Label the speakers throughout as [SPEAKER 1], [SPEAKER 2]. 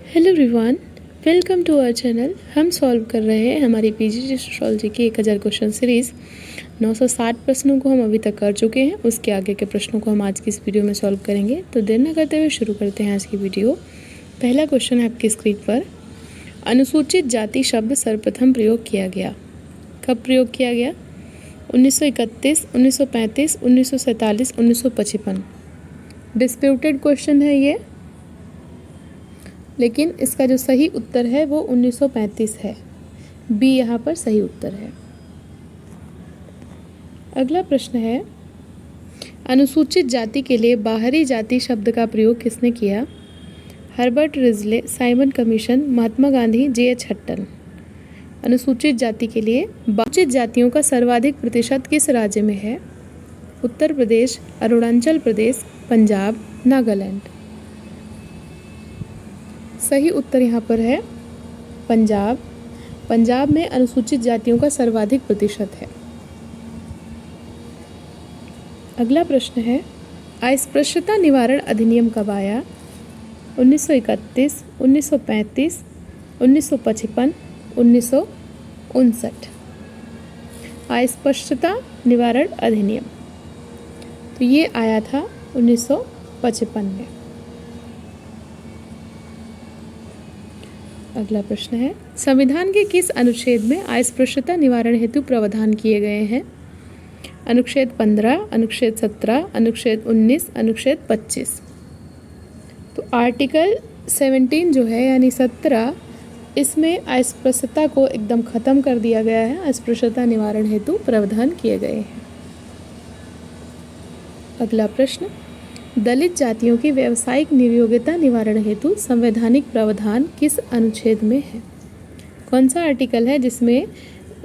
[SPEAKER 1] Hello everyone, welcome to our channel. हम solve कर रहे हैं हमारी पीजी सोशियोलॉजी की 1000 क्वेश्चन सीरीज़। 960 प्रश्नों को हम अभी तक कर चुके हैं। उसके आगे के प्रश्नों को हम आज की इस वीडियो में सॉल्व करेंगे। तो देर न करते हुए शुरू करते हैं आज की वीडियो। पहला क्वेश्चन है आपकी स्क्रीन पर। अनुसूचित जाति शब्द सर्वप्रथम प्रयोग किया गया। कब प्रयोग किया गया? 1931, 1935, 1947, 1955। डिस्प्यूटेड क्वेश्चन है ये, लेकिन इसका जो सही उत्तर है वो 1935 है। बी यहाँ पर सही उत्तर है। अगला प्रश्न है, अनुसूचित जाति के लिए बाहरी जाति शब्द का प्रयोग किसने किया? Herbert Risley, Simon commission, Mahatma Gandhi, JH. Hutton. अनुसूचित जाति के लिए अनुसूचित जातियों का सर्वाधिक प्रतिशत किस राज्य में है? उत्तर प्रदेश, अरुणाचल प्रदेश, पंजाब, नागालैंड। सही उत्तर यहाँ पर है पंजाब। पंजाब में अनुसूचित जातियों का सर्वाधिक प्रतिशत है। अगला प्रश्न है, अस्पृश्यता निवारण अधिनियम कब आया? 1931, 1935, 1955, 1959। अस्पृश्यता निवारण अधिनियम तो ये आया था 1955 में। अगला प्रश्न है, संविधान के किस अनुच्छेद में अस्पृश्यता निवारण हेतु प्रावधान किए गए हैं? अनुच्छेद 15, अनुच्छेद 17, अनुच्छेद 19, अनुच्छेद 25। तो आर्टिकल 17 जो है यानी 17, इसमें अस्पृश्यता को एकदम ख़त्म कर दिया गया है। अस्पृश्यता निवारण हेतु प्रावधान किए गए हैं। अगला प्रश्न, दलित जातियों की व्यावसायिक निर्योग्यता निवारण हेतु संवैधानिक प्रावधान किस अनुच्छेद में है? कौन सा आर्टिकल है जिसमें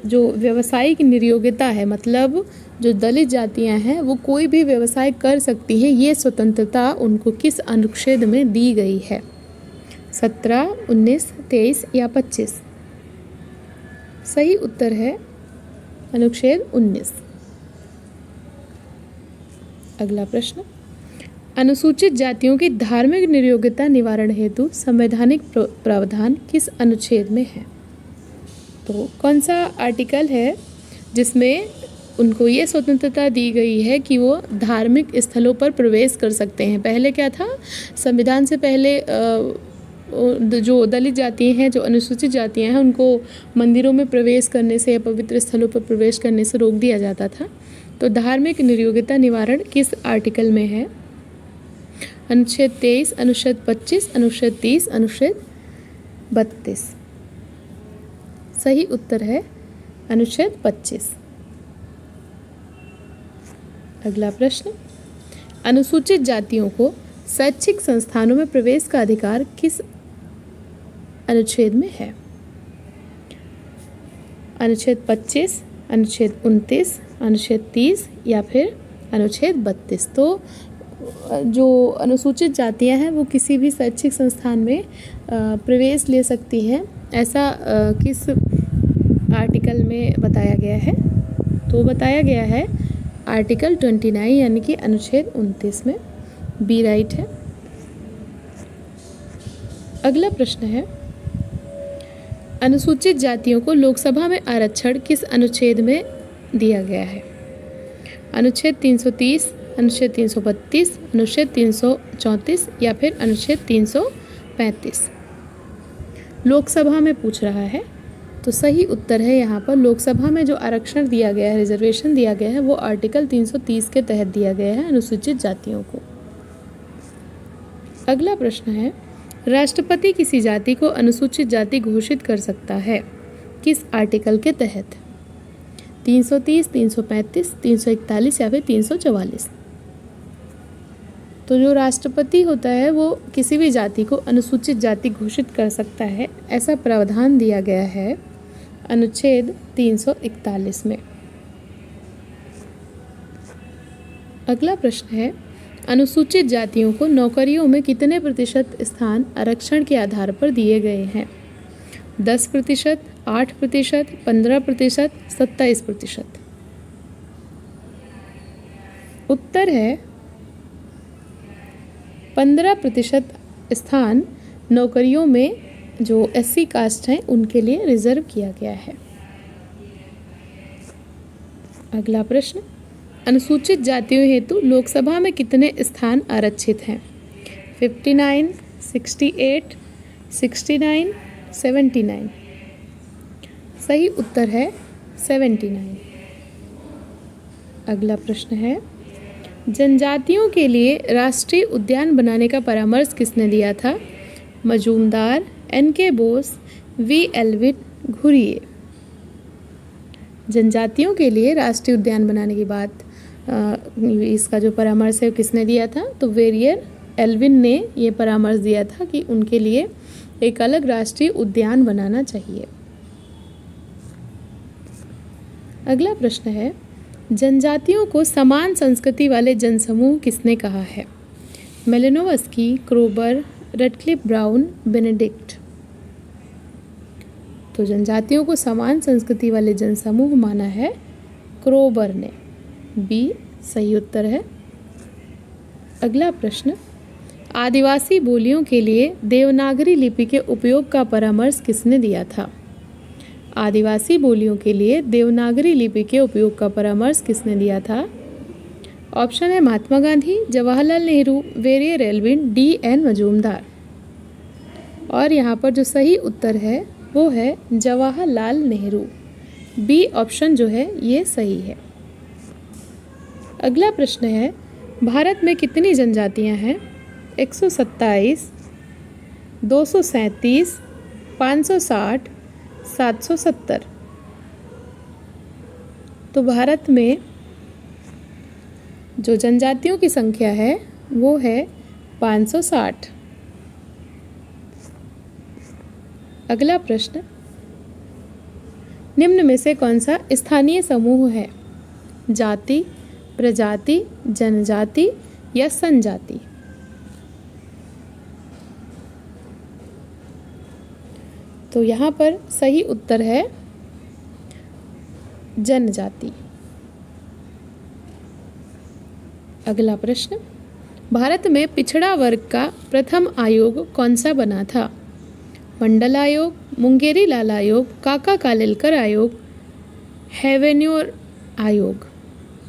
[SPEAKER 1] जो व्यावसायिक निर्योग्यता है, मतलब जो दलित जातियां हैं वो कोई भी व्यवसाय कर सकती हैं, ये स्वतंत्रता उनको किस अनुच्छेद में दी गई है? 17, 19, 23 या 25? सही उत्तर है अनुच्छेद 19। अगला प्रश्न, अनुसूचित जातियों की धार्मिक निर्योग्यता निवारण हेतु संवैधानिक प्रावधान किस अनुच्छेद में है? तो कौन सा आर्टिकल है जिसमें उनको ये स्वतंत्रता दी गई है कि वो धार्मिक स्थलों पर प्रवेश कर सकते हैं? पहले क्या था, संविधान से पहले जो दलित जातियाँ हैं, जो अनुसूचित जातियाँ हैं, उनको मंदिरों में प्रवेश करने से या पवित्र स्थलों पर प्रवेश करने से रोक दिया जाता था। तो धार्मिक निर्योग्यता निवारण किस आर्टिकल में है? अनुच्छेद 23, अनुच्छेद 25, अनुच्छेद 30, अनुच्छेद 32। सही उत्तर है अनुच्छेद 25। अगला प्रश्न, अनुसूचित जातियों को शैक्षिक संस्थानों में प्रवेश का अधिकार किस अनुच्छेद में है? अनुच्छेद 25, अनुच्छेद 29, अनुच्छेद 30 या फिर अनुच्छेद 32। तो जो अनुसूचित जातियां हैं वो किसी भी शैक्षिक संस्थान में प्रवेश ले सकती हैं, ऐसा किस आर्टिकल में बताया गया है? तो बताया गया है आर्टिकल 29 यानी कि अनुच्छेद 29 में। बी राइट है। अगला प्रश्न है, अनुसूचित जातियों को लोकसभा में आरक्षण किस अनुच्छेद में दिया गया है? अनुच्छेद 330, अनुच्छेद 332, अनुच्छेद 334 या फिर अनुच्छेद 335? लोकसभा में पूछ रहा है, तो सही उत्तर है यहाँ पर लोकसभा में जो आरक्षण दिया गया है, रिजर्वेशन दिया गया है, वो आर्टिकल 330 के तहत दिया गया है अनुसूचित जातियों को। अगला प्रश्न है, राष्ट्रपति किसी जाति को अनुसूचित जाति घोषित कर सकता है किस आर्टिकल के तहत? 330, 335, 341 या फिर 344? तो जो राष्ट्रपति होता है वो किसी भी जाति को अनुसूचित जाति घोषित कर सकता है, ऐसा प्रावधान दिया गया है अनुच्छेद 341 में। अगला प्रश्न है, अनुसूचित जातियों को नौकरियों में कितने प्रतिशत स्थान आरक्षण के आधार पर दिए गए हैं? 10%, 8%, 15%, 27%? उत्तर है 15% स्थान नौकरियों में जो SC कास्ट हैं उनके लिए रिजर्व किया गया है। अगला प्रश्न, अनुसूचित जातियों हेतु लोकसभा में कितने स्थान आरक्षित हैं? 59, 68, 69, 79। सही उत्तर है 79। अगला प्रश्न है, जनजातियों के लिए राष्ट्रीय उद्यान बनाने का परामर्श किसने दिया था? Majumdar, NK Bose, V Elwin, Ghurye. जनजातियों के लिए राष्ट्रीय उद्यान बनाने की बात इसका जो परामर्श है किसने दिया था? तो वेरियर एल्विन ने ये परामर्श दिया था कि उनके लिए एक अलग राष्ट्रीय उद्यान बनाना चाहिए। अगला प्रश्न है, जनजातियों को समान संस्कृति वाले जनसमूह किसने कहा है? मेलिनोवस्की, क्रोबर, रेडक्लिफ ब्राउन, बेनेडिक्ट। तो जनजातियों को समान संस्कृति वाले जनसमूह माना है क्रोबर ने। बी सही उत्तर है। अगला प्रश्न, आदिवासी बोलियों के लिए देवनागरी लिपि के उपयोग का परामर्श किसने दिया था? आदिवासी बोलियों के लिए देवनागरी लिपि के उपयोग का परामर्श किसने दिया था? ऑप्शन है Mahatma Gandhi, Jawaharlal Nehru, Verrier Elwin, DN Majumdar. और यहाँ पर जो सही उत्तर है वो है जवाहरलाल नेहरू। बी ऑप्शन जो है ये सही है। अगला प्रश्न है, भारत में कितनी जनजातियाँ हैं? 127, 237, 560, 770। तो भारत में जो जनजातियों की संख्या है वो है 560। अगला प्रश्न, निम्न में से कौन सा स्थानीय समूह है? जाति, प्रजाति, जनजाति या संजाति? तो यहाँ पर सही उत्तर है जनजाति। अगला प्रश्न, भारत में पिछड़ा वर्ग का प्रथम आयोग कौन सा बना था? मंडल आयोग, मुंगेरी लाल आयोग, काका कालेलकर आयोग, हेवेन्योर आयोग।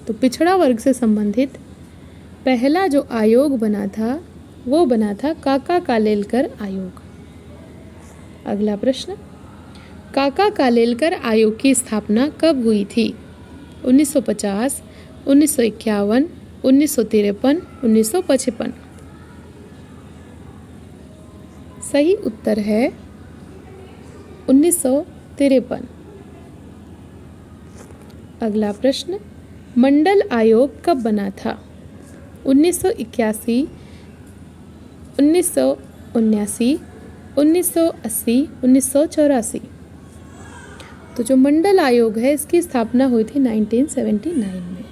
[SPEAKER 1] तो पिछड़ा वर्ग से संबंधित पहला जो आयोग बना था वो बना था काका कालेलकर आयोग। अगला प्रश्न, काका कालेलकर आयोग की स्थापना कब हुई थी? 1950, 1951, 1953, 1955। सही उत्तर है 1953। अगला प्रश्न, मंडल आयोग कब बना था? 1981, 1979, 1980, 1984। तो जो मंडल आयोग है इसकी स्थापना हुई थी 1979 में।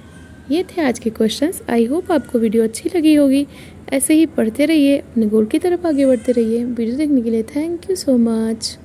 [SPEAKER 1] ये थे आज के क्वेश्चंस। आई होप आपको वीडियो अच्छी लगी होगी। ऐसे ही पढ़ते रहिए, अपने गोल की तरफ आगे बढ़ते रहिए। वीडियो देखने के लिए थैंक यू सो मच।